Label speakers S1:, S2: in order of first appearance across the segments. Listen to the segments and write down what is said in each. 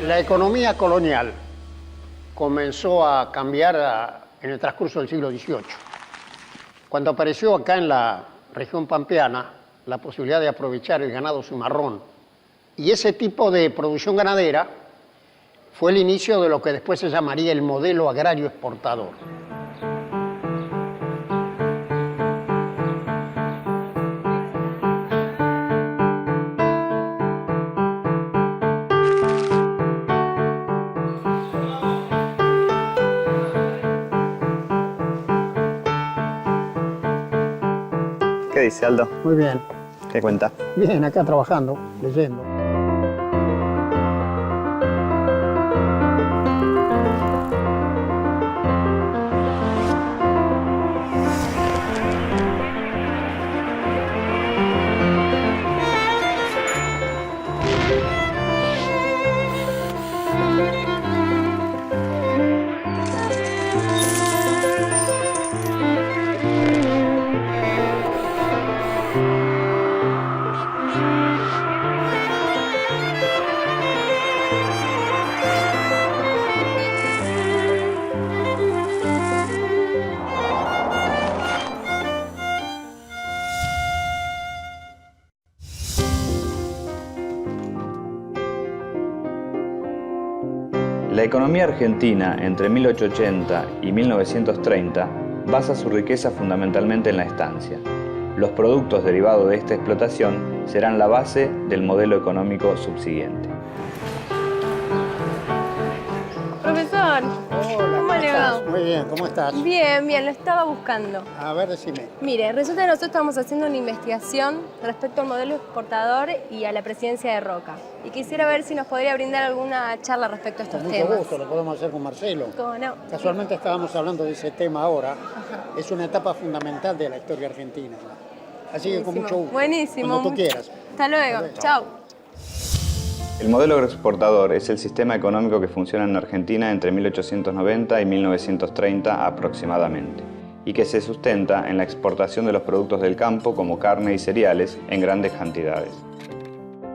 S1: La economía colonial comenzó a cambiar en el transcurso del siglo XVIII, cuando apareció acá en la región pampeana la posibilidad de aprovechar el ganado cimarrón. Y ese tipo de producción ganadera fue el inicio de lo que después se llamaría el modelo agrario exportador.
S2: ¿Qué dice, Aldo?
S1: Muy bien.
S2: ¿Qué cuenta?
S1: Bien, acá trabajando, leyendo.
S2: La economía argentina entre 1880 y 1930 basa su riqueza fundamentalmente en la estancia. Los productos derivados de esta explotación serán la base del modelo económico subsiguiente.
S3: Profesor,
S1: Hola,
S3: ¿cómo le va?
S1: estás? Muy bien, ¿cómo estás?
S3: Bien, bien, lo estaba buscando.
S1: A ver, decime.
S3: Mire, resulta que nosotros estamos haciendo una investigación respecto al modelo exportador y a la presidencia de Roca. Y quisiera ver si nos podría brindar alguna charla respecto a estos
S1: Con mucho
S3: temas.
S1: gusto, lo podemos hacer con Marcelo.
S3: ¿Cómo no?
S1: Casualmente estábamos hablando de ese tema ahora. Es una etapa fundamental de la historia argentina. Así que con mucho gusto.
S3: Buenísimo.
S1: Cuando tú quieras.
S3: Hasta luego. Chao.
S2: El modelo agroexportador es el sistema económico que funciona en Argentina entre 1890 y 1930 aproximadamente, y que se sustenta en la exportación de los productos del campo como carne y cereales en grandes cantidades.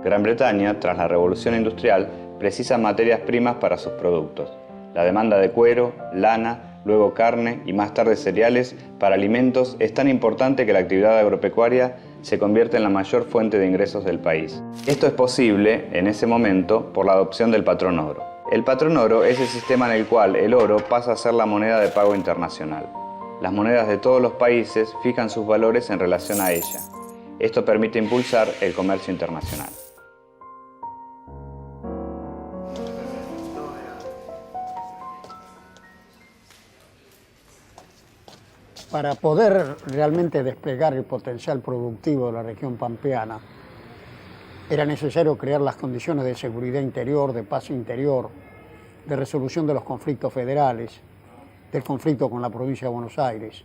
S2: Gran Bretaña, tras la Revolución Industrial, precisa materias primas para sus productos. La demanda de cuero, lana, luego carne y más tarde cereales para alimentos es tan importante que la actividad agropecuaria se convierte en la mayor fuente de ingresos del país. Esto es posible, en ese momento, por la adopción del patrón oro. El patrón oro es el sistema en el cual el oro pasa a ser la moneda de pago internacional. Las monedas de todos los países fijan sus valores en relación a ella. Esto permite impulsar el comercio internacional.
S1: Para poder realmente desplegar el potencial productivo de la región pampeana, era necesario crear las condiciones de seguridad interior, de paz interior, de resolución de los conflictos federales, del conflicto con la provincia de Buenos Aires.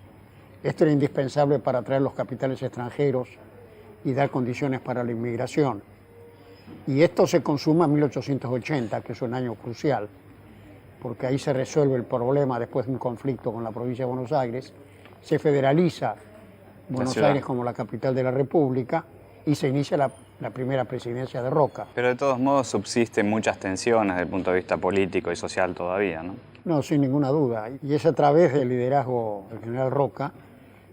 S1: Esto era indispensable para atraer los capitales extranjeros y dar condiciones para la inmigración. Y esto se consuma en 1880, que es un año crucial, porque ahí se resuelve el problema después de un conflicto con la provincia de Buenos Aires, se federaliza Buenos Aires como la capital de la República y se inicia la primera presidencia de Roca.
S2: Pero de todos modos subsisten muchas tensiones desde el punto de vista político y social todavía, ¿no?
S1: No, sin ninguna duda. Y es a través del liderazgo del general Roca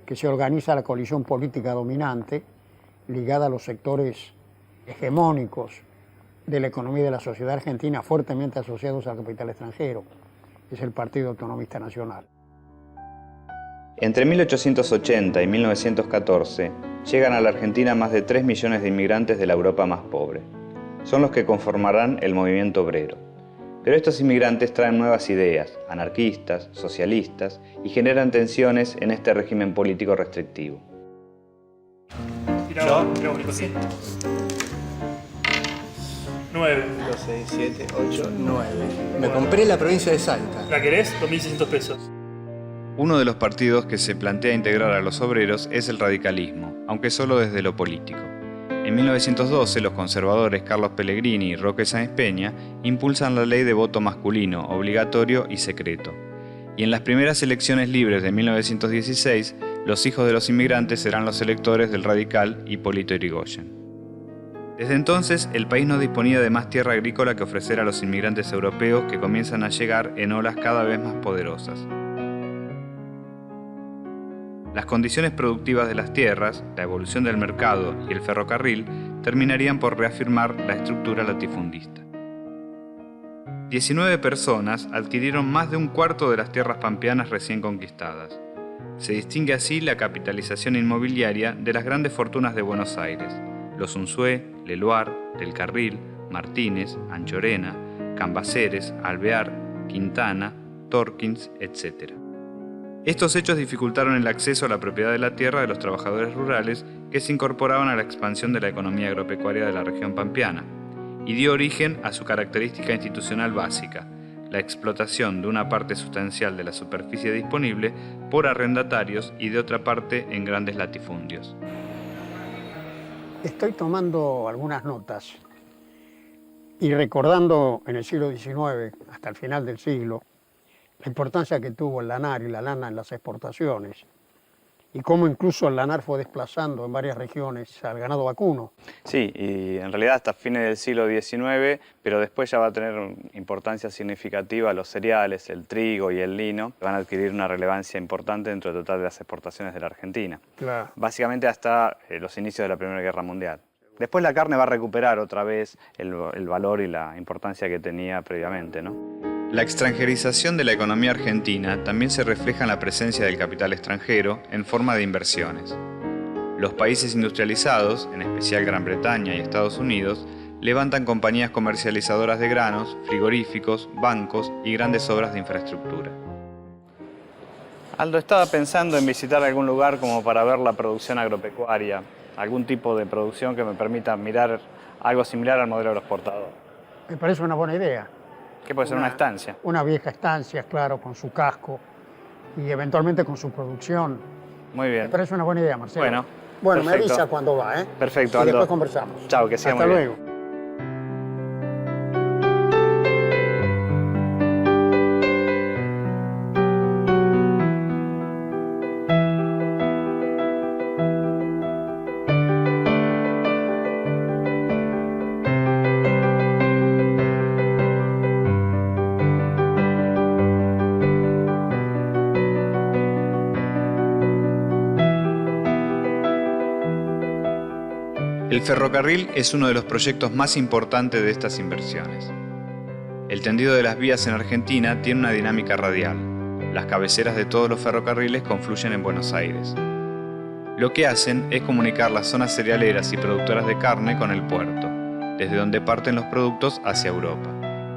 S1: que se organiza la coalición política dominante ligada a los sectores hegemónicos de la economía y de la sociedad argentina fuertemente asociados al capital extranjero. Es el Partido Autonomista Nacional.
S2: Entre 1880 y 1914 llegan a la Argentina más de 3 millones de inmigrantes de la Europa más pobre. Son los que conformarán el movimiento obrero. Pero estos inmigrantes traen nuevas ideas, anarquistas, socialistas, y generan tensiones en este régimen político restrictivo.
S4: Yo, 9.
S5: 6, 7, 8, 9. Me compré la provincia de Salta.
S4: ¿La querés? 2.600 pesos.
S2: Uno de los partidos que se plantea integrar a los obreros es el radicalismo, aunque solo desde lo político. En 1912, los conservadores Carlos Pellegrini y Roque Sáenz Peña impulsan la ley de voto masculino, obligatorio y secreto. Y en las primeras elecciones libres de 1916, los hijos de los inmigrantes serán los electores del radical Hipólito Yrigoyen. Desde entonces, el país no disponía de más tierra agrícola que ofrecer a los inmigrantes europeos que comienzan a llegar en olas cada vez más poderosas. Las condiciones productivas de las tierras, la evolución del mercado y el ferrocarril terminarían por reafirmar la estructura latifundista. 19 personas adquirieron más de un cuarto de las tierras pampeanas recién conquistadas. Se distingue así la capitalización inmobiliaria de las grandes fortunas de Buenos Aires: los Unzué, Leluar, Del Carril, Martínez, Anchorena, Cambaceres, Alvear, Quintana, Torkins, etc. Estos hechos dificultaron el acceso a la propiedad de la tierra de los trabajadores rurales que se incorporaban a la expansión de la economía agropecuaria de la región pampeana y dio origen a su característica institucional básica: la explotación de una parte sustancial de la superficie disponible por arrendatarios y de otra parte en grandes latifundios.
S1: Estoy tomando algunas notas y recordando en el siglo XIX, hasta el final del siglo, la importancia que tuvo el lanar y la lana en las exportaciones y cómo incluso el lanar fue desplazando en varias regiones al ganado vacuno.
S2: Sí, y en realidad hasta fines del siglo XIX, pero después ya va a tener importancia significativa los cereales, el trigo y el lino, que van a adquirir una relevancia importante dentro del total de las exportaciones de la Argentina.
S1: Claro.
S2: Básicamente hasta los inicios de la Primera Guerra Mundial. Después la carne va a recuperar otra vez el valor y la importancia que tenía previamente, ¿no? La extranjerización de la economía argentina también se refleja en la presencia del capital extranjero en forma de inversiones. Los países industrializados, en especial Gran Bretaña y Estados Unidos, levantan compañías comercializadoras de granos, frigoríficos, bancos y grandes obras de infraestructura. Aldo, estaba pensando en visitar algún lugar como para ver la producción agropecuaria, algún tipo de producción que me permita mirar algo similar al modelo agroexportador.
S1: Me parece una buena idea.
S2: ¿Qué puede ser una estancia?
S1: Una vieja estancia, claro, con su casco y eventualmente con su producción.
S2: Muy bien.
S1: Me parece una buena idea, Marcelo.
S2: perfecto.
S1: Bueno, me avisa cuando va, ¿eh?
S2: Perfecto,
S1: y
S2: Aldo.
S1: después conversamos.
S2: Chao, que siga
S1: Hasta
S2: muy bien.
S1: luego.
S2: El ferrocarril es uno de los proyectos más importantes de estas inversiones. El tendido de las vías en Argentina tiene una dinámica radial. Las cabeceras de todos los ferrocarriles confluyen en Buenos Aires. Lo que hacen es comunicar las zonas cerealeras y productoras de carne con el puerto, desde donde parten los productos hacia Europa.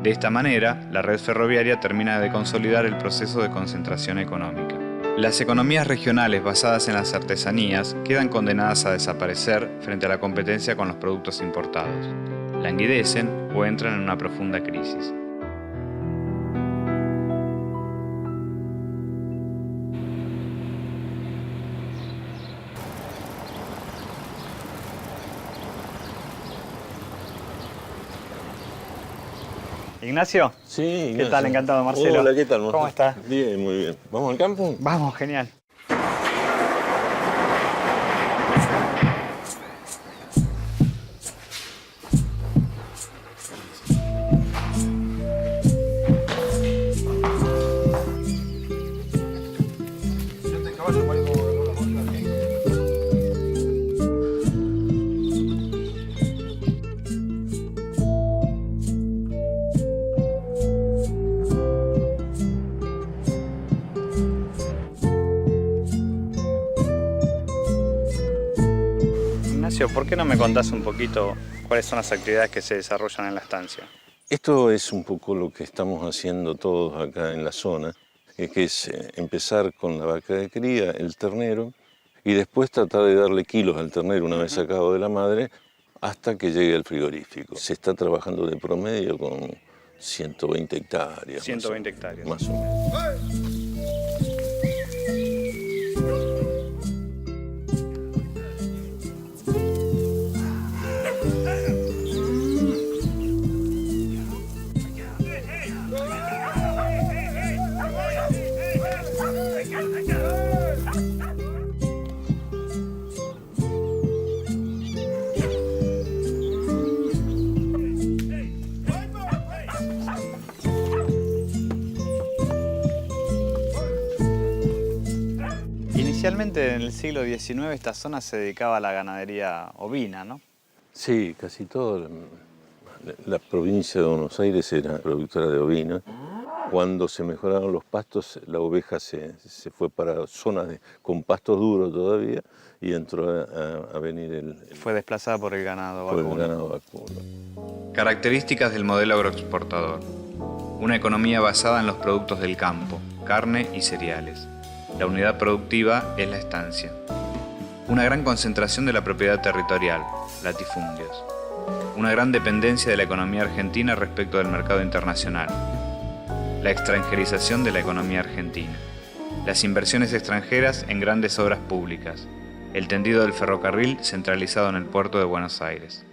S2: De esta manera, la red ferroviaria termina de consolidar el proceso de concentración económica. Las economías regionales basadas en las artesanías quedan condenadas a desaparecer frente a la competencia con los productos importados. Languidecen o entran en una profunda crisis. Ignacio.
S6: Sí, Ignacio.
S2: ¿Qué tal? Encantado, Marcelo.
S6: Hola, ¿qué tal, Marcelo?
S2: ¿Cómo estás?
S6: Bien, muy bien. ¿Vamos al campo?
S2: Vamos, genial. ¿Por qué no me contás un poquito cuáles son las actividades que se desarrollan en la estancia?
S6: Esto es un poco lo que estamos haciendo todos acá en la zona, que es empezar con la vaca de cría, el ternero, y después tratar de darle kilos al ternero una vez sacado de la madre hasta que llegue al frigorífico. Se está trabajando de promedio con 120 hectáreas.
S2: 120 hectáreas.
S6: Más o menos.
S2: Inicialmente en el siglo XIX esta zona se dedicaba a la ganadería ovina, ¿no?
S6: Sí, casi todo. La provincia de Buenos Aires era productora de ovina. Cuando se mejoraron los pastos, la oveja se fue para zonas con pastos duros todavía y entró a venir
S2: Fue desplazada por el ganado vacuno.
S6: el ganado vacuno.
S2: Características del modelo agroexportador. Una economía basada en los productos del campo, carne y cereales. La unidad productiva es la estancia. Una gran concentración de la propiedad territorial, latifundios. Una gran dependencia de la economía argentina respecto del mercado internacional. La extranjerización de la economía argentina. Las inversiones extranjeras en grandes obras públicas. El tendido del ferrocarril centralizado en el puerto de Buenos Aires.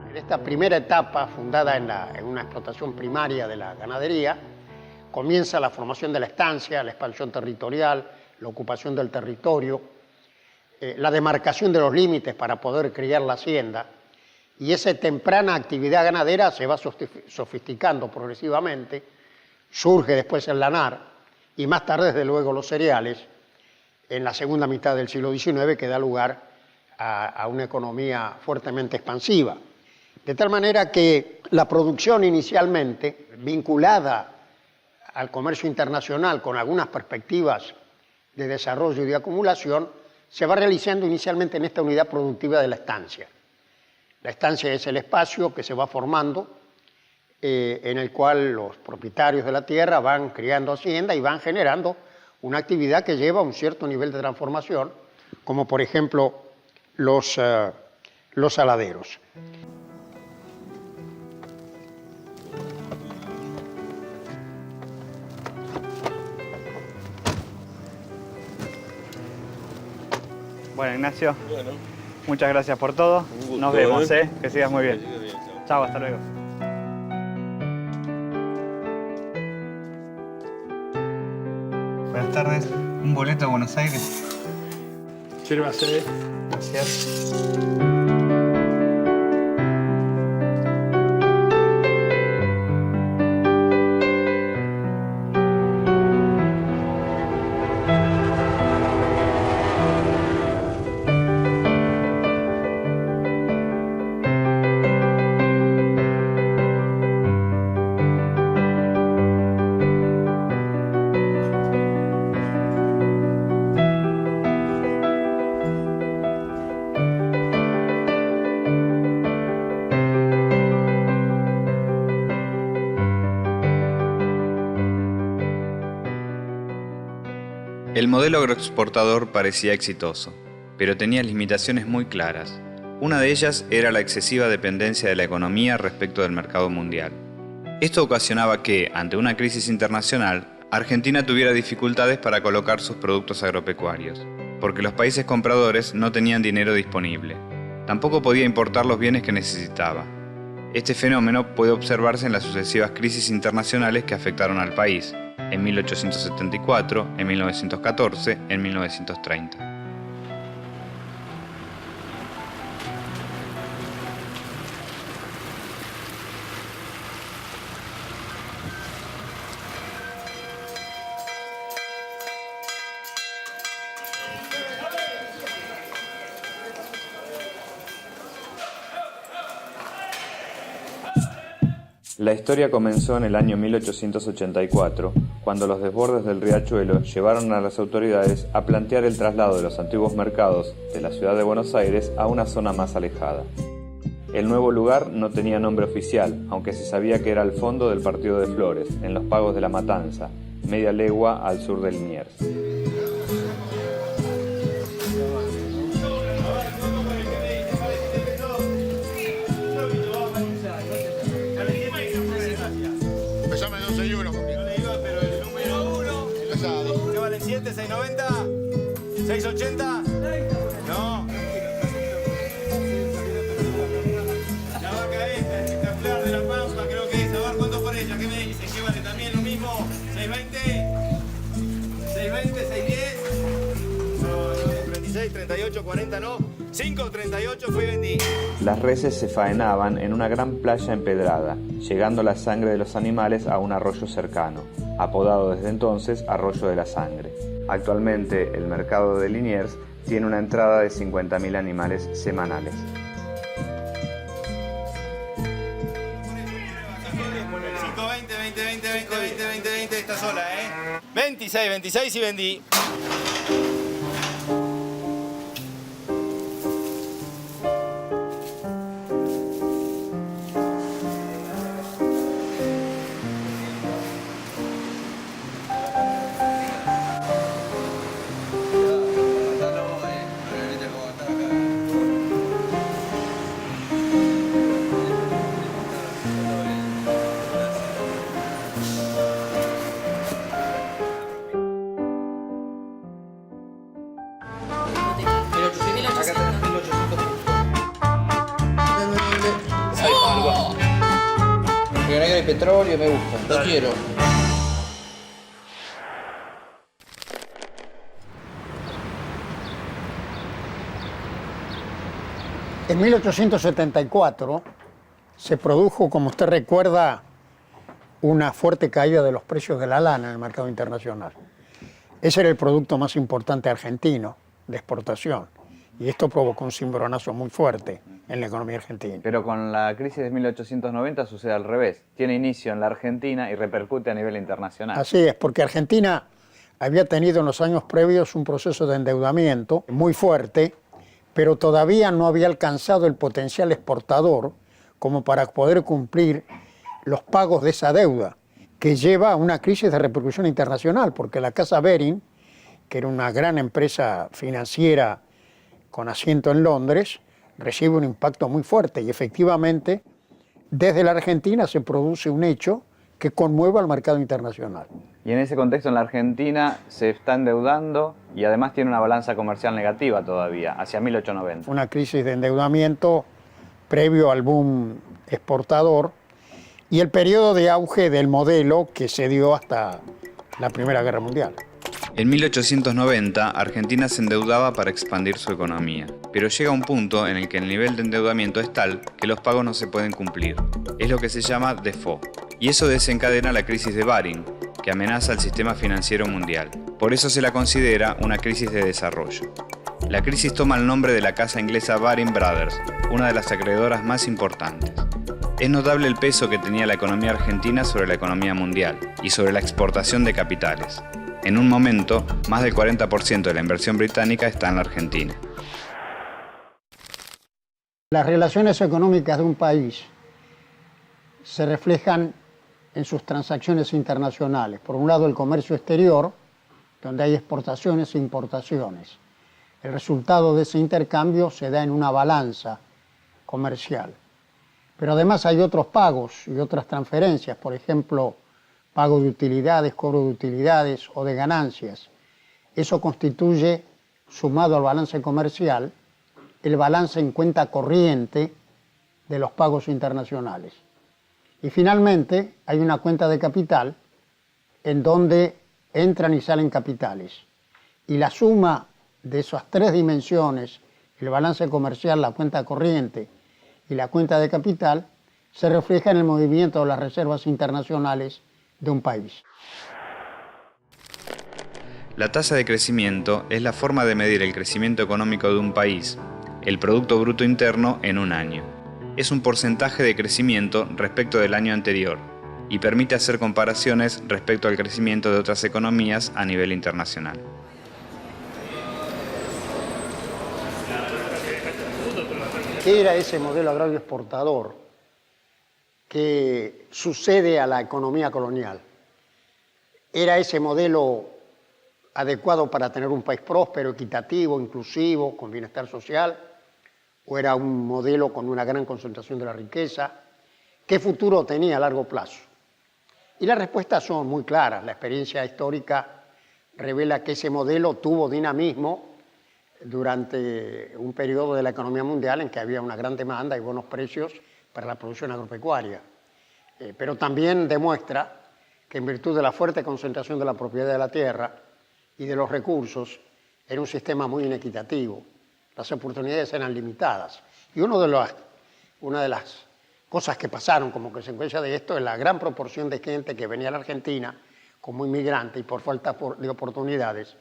S1: En esta primera etapa, fundada en una explotación primaria de la ganadería, comienza la formación de la estancia, la expansión territorial, la ocupación del territorio, la demarcación de los límites para poder criar la hacienda, y esa temprana actividad ganadera se va sofisticando progresivamente, surge después el lanar, y más tarde, desde luego, los cereales, en la segunda mitad del siglo XIX, que da lugar a una economía fuertemente expansiva. De tal manera que la producción inicialmente, vinculada al comercio internacional con algunas perspectivas de desarrollo y de acumulación, se va realizando inicialmente en esta unidad productiva de la estancia. La estancia es el espacio que se va formando, en el cual los propietarios de la tierra van criando hacienda y van generando una actividad que lleva a un cierto nivel de transformación, como por ejemplo los saladeros.
S2: Bueno, Ignacio, muchas gracias por todo.
S6: Un gusto,
S2: Nos vemos,
S6: ¿eh?
S2: Que sigas muy bien.
S6: Que siga bien, chao.
S2: Chao, hasta luego. Buenas tardes. ¿Un boleto a Buenos Aires?
S4: Sírvase.
S2: Gracias. El modelo agroexportador parecía exitoso, pero tenía limitaciones muy claras. Una de ellas era la excesiva dependencia de la economía respecto del mercado mundial. Esto ocasionaba que, ante una crisis internacional, Argentina tuviera dificultades para colocar sus productos agropecuarios, porque los países compradores no tenían dinero disponible. Tampoco podía importar los bienes que necesitaba. Este fenómeno puede observarse en las sucesivas crisis internacionales que afectaron al país, en 1874, en 1914, en 1930. La historia comenzó en el año 1884, cuando los desbordes del riachuelo llevaron a las autoridades a plantear el traslado de los antiguos mercados de la ciudad de Buenos Aires a una zona más alejada. El nuevo lugar no tenía nombre oficial, aunque se sabía que era al fondo del partido de Flores, en los Pagos de la Matanza, media legua al sur de Liniers.
S7: Pesame 12 euros. No le iba, pero el número 1. ¿Qué vale 7? ¿690? ¿680? No. La vaca esta, espectacular de la Pampa, creo que es. A ver cuánto por ella, ¿qué me dicen? ¿Qué vale también lo mismo? ¿620? ¿620? ¿610? No, 36, 38, 40 no. 5, 38 fui y vendí.
S2: Las reses se faenaban en una gran playa empedrada, llegando la sangre de los animales a un arroyo cercano. apodado desde entonces Arroyo de la Sangre. Actualmente el mercado de Liniers tiene una entrada de 50.000 animales semanales.
S7: 20, 20, 20, 20, 20, 20, 20, está sola, 26, 26 y vendí.
S5: Río Negro y petróleo me gusta, lo quiero.
S1: En 1874 se produjo, como usted recuerda, una fuerte caída de los precios de la lana en el mercado internacional. Ese era el producto más importante argentino de exportación y esto provocó un cimbronazo muy fuerte en la economía argentina.
S2: Pero con la crisis de 1890 sucede al revés. Tiene inicio en la Argentina y repercute a nivel internacional.
S1: Así es, porque Argentina había tenido en los años previos un proceso de endeudamiento muy fuerte, pero todavía no había alcanzado el potencial exportador como para poder cumplir los pagos de esa deuda, que lleva a una crisis de repercusión internacional, porque la Casa Baring, que era una gran empresa financiera con asiento en Londres, recibe un impacto muy fuerte y efectivamente desde la Argentina se produce un hecho que conmueve al mercado internacional.
S2: Y en ese contexto en la Argentina se está endeudando y además tiene una balanza comercial negativa todavía, hacia 1890.
S1: Una crisis de endeudamiento previo al boom exportador y el periodo de auge del modelo que se dio hasta la Primera Guerra Mundial.
S2: En 1890, Argentina se endeudaba para expandir su economía, pero llega un punto en el que el nivel de endeudamiento es tal que los pagos no se pueden cumplir. Es lo que se llama default, y eso desencadena la crisis de Baring, que amenaza al sistema financiero mundial. Por eso se la considera una crisis de desarrollo. La crisis toma el nombre de la casa inglesa Baring Brothers, una de las acreedoras más importantes. Es notable el peso que tenía la economía argentina sobre la economía mundial y sobre la exportación de capitales. En un momento, más del 40% de la inversión británica está en la Argentina.
S1: Las relaciones económicas de un país se reflejan en sus transacciones internacionales. Por un lado, el comercio exterior, donde hay exportaciones e importaciones. El resultado de ese intercambio se da en una balanza comercial. Pero además hay otros pagos y otras transferencias, por ejemplo, pago de utilidades, cobro de utilidades o de ganancias. Eso constituye, sumado al balance comercial, el balance en cuenta corriente de los pagos internacionales. Y finalmente hay una cuenta de capital en donde entran y salen capitales. Y la suma de esas tres dimensiones, el balance comercial, la cuenta corriente y la cuenta de capital, se refleja en el movimiento de las reservas internacionales de un país.
S2: La tasa de crecimiento es la forma de medir el crecimiento económico de un país, el Producto Bruto Interno en un año. Es un porcentaje de crecimiento respecto del año anterior y permite hacer comparaciones respecto al crecimiento de otras economías a nivel internacional.
S1: ¿Qué era ese modelo agrario exportador que sucede a la economía colonial? ¿Era ese modelo adecuado para tener un país próspero, equitativo, inclusivo, con bienestar social? ¿O era un modelo con una gran concentración de la riqueza? ¿Qué futuro tenía a largo plazo? Y las respuestas son muy claras. La experiencia histórica revela que ese modelo tuvo dinamismo durante un periodo de la economía mundial en que había una gran demanda y buenos precios para la producción agropecuaria. Pero también demuestra que en virtud de la fuerte concentración de la propiedad de la tierra y de los recursos, era un sistema muy inequitativo. Las oportunidades eran limitadas. Y una de las cosas que pasaron como consecuencia de esto es la gran proporción de gente que venía a la Argentina como inmigrante y por falta de oportunidades,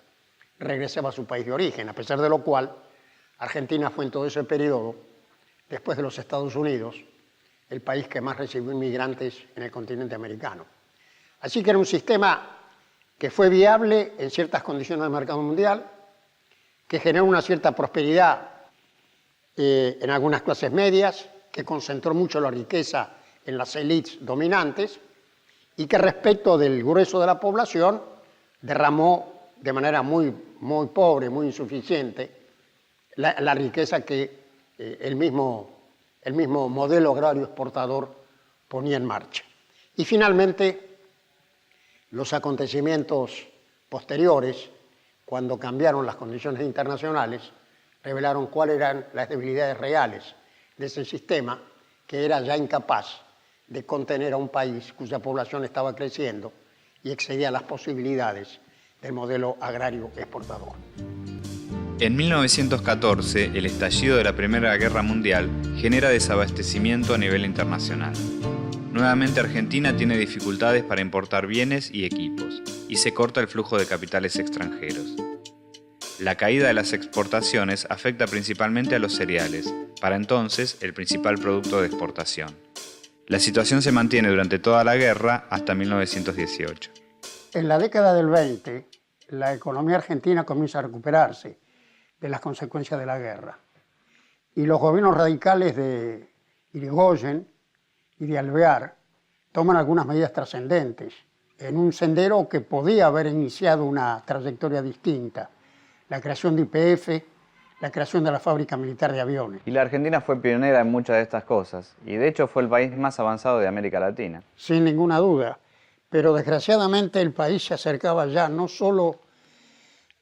S1: regresaba a su país de origen, a pesar de lo cual Argentina fue en todo ese periodo, después de los Estados Unidos, el país que más recibió inmigrantes en el continente americano. Así que era un sistema que fue viable en ciertas condiciones del mercado mundial, que generó una cierta prosperidad en algunas clases medias, que concentró mucho la riqueza en las élites dominantes y que respecto del grueso de la población derramó de manera muy pobre, muy insuficiente, la riqueza que el mismo modelo agrario exportador ponía en marcha. Y finalmente, los acontecimientos posteriores, cuando cambiaron las condiciones internacionales, revelaron cuáles eran las debilidades reales de ese sistema, que era ya incapaz de contener a un país cuya población estaba creciendo y excedía las posibilidades del modelo agrario exportador.
S2: En 1914, el estallido de la Primera Guerra Mundial genera desabastecimiento a nivel internacional. Nuevamente Argentina tiene dificultades para importar bienes y equipos, y se corta el flujo de capitales extranjeros. La caída de las exportaciones afecta principalmente a los cereales, para entonces el principal producto de exportación. La situación se mantiene durante toda la guerra hasta 1918.
S1: En la década del 20, la economía argentina comienza a recuperarse de las consecuencias de la guerra. Y los gobiernos radicales de Irigoyen y de Alvear toman algunas medidas trascendentes en un sendero que podía haber iniciado una trayectoria distinta. La creación de YPF, la creación de la fábrica militar de aviones.
S2: Y la Argentina fue pionera en muchas de estas cosas, y de hecho fue el país más avanzado de América Latina.
S1: Sin ninguna duda, pero desgraciadamente el país se acercaba ya no solo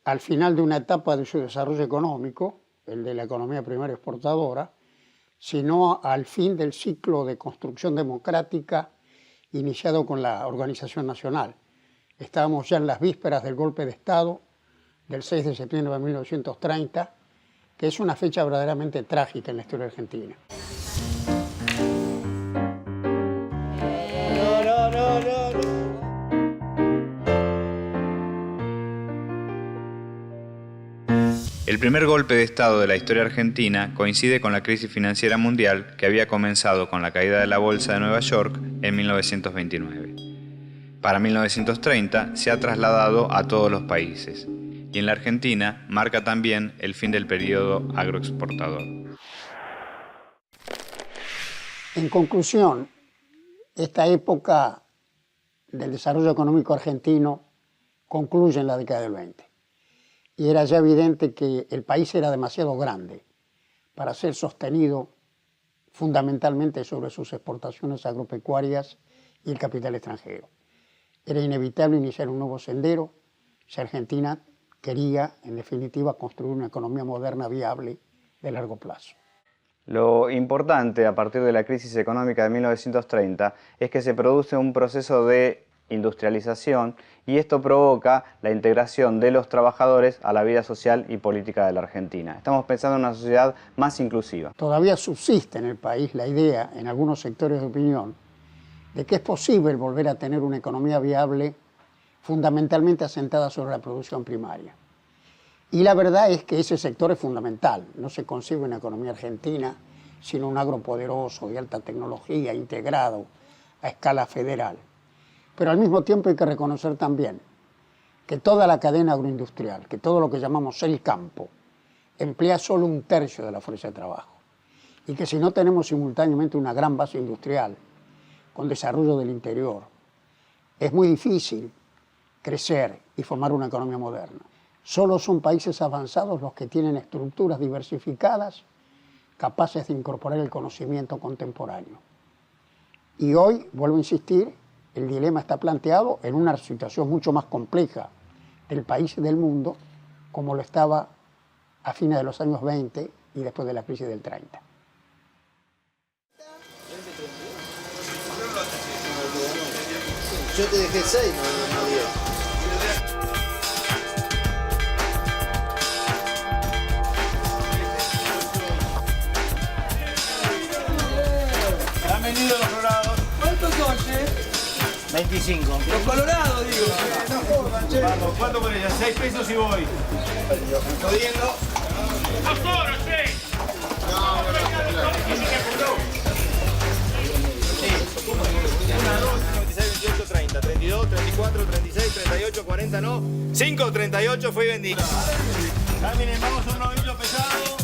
S1: al final de una etapa de su desarrollo económico, el de la economía primaria exportadora, sino al fin del ciclo de construcción democrática iniciado con la Organización Nacional. Estábamos ya en las vísperas del golpe de Estado del 6 de septiembre de 1930, que es una fecha verdaderamente trágica en la historia argentina.
S2: El primer golpe de Estado de la historia argentina coincide con la crisis financiera mundial que había comenzado con la caída de la Bolsa de Nueva York en 1929. Para 1930 se ha trasladado a todos los países y en la Argentina marca también el fin del periodo agroexportador.
S1: En conclusión, esta época del desarrollo económico argentino concluye en la década del 20. Y era ya evidente que el país era demasiado grande para ser sostenido fundamentalmente sobre sus exportaciones agropecuarias y el capital extranjero. Era inevitable iniciar un nuevo sendero si Argentina quería, en definitiva, construir una economía moderna viable de largo plazo.
S2: Lo importante a partir de la crisis económica de 1930 es que se produce un proceso de industrialización y esto provoca la integración de los trabajadores a la vida social y política de la Argentina. Estamos pensando en una sociedad más inclusiva.
S1: Todavía subsiste en el país la idea, en algunos sectores de opinión, de que es posible volver a tener una economía viable fundamentalmente asentada sobre la producción primaria. Y la verdad es que ese sector es fundamental. No se concibe una economía argentina sino un agro poderoso, de alta tecnología, integrado a escala federal. Pero al mismo tiempo hay que reconocer también que toda la cadena agroindustrial, que todo lo que llamamos el campo, emplea solo un tercio de la fuerza de trabajo. Y que si no tenemos simultáneamente una gran base industrial, con desarrollo del interior, es muy difícil crecer y formar una economía moderna. Solo son países avanzados los que tienen estructuras diversificadas capaces de incorporar el conocimiento contemporáneo. Y hoy, vuelvo a insistir, el dilema está planteado en una situación mucho más compleja del país y del mundo, como lo estaba a fines de los años 20 y después de la crisis del 30.
S5: Yo te dejé 6, no 10.
S7: Han venido los colorados. ¿Cuántos son, 25. Los colorados, digo. Vamos, ¿cuánto por ella? 6 pesos y voy. Estoy jodiendo. 2 horas, 6. No, 28, 30, 32, 34, 36, 38, 40, no. 5, 38 fue vendido. Miren, vamos a un novillo pesado.